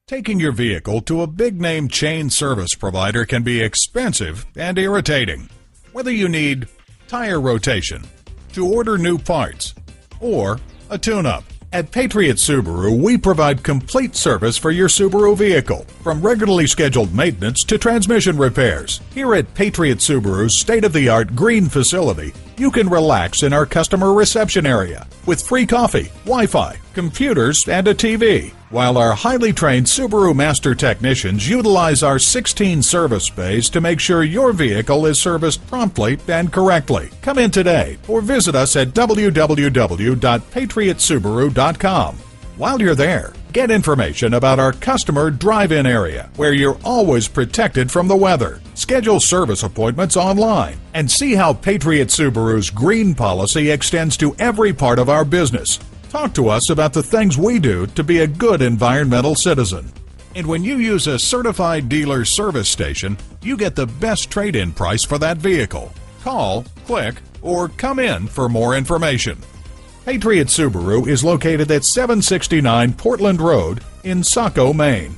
Taking your vehicle to a big-name chain service provider can be expensive and irritating. Whether you need tire rotation, to order new parts, or a tune-up, at Patriot Subaru, we provide complete service for your Subaru vehicle, from regularly scheduled maintenance to transmission repairs. Here at Patriot Subaru's state-of-the-art green facility, you can relax in our customer reception area with free coffee, Wi-Fi, computers, and a TV, while our highly trained Subaru Master technicians utilize our 16 service bays to make sure your vehicle is serviced promptly and correctly. Come in today or visit us at www.patriotsubaru.com. While you're there, get information about our customer drive-in area, where you're always protected from the weather. Schedule service appointments online and see how Patriot Subaru's green policy extends to every part of our business. Talk to us about the things we do to be a good environmental citizen. And when you use a certified dealer service station, you get the best trade-in price for that vehicle. Call, click, or come in for more information. Patriot Subaru is located at 769 Portland Road in Saco, Maine.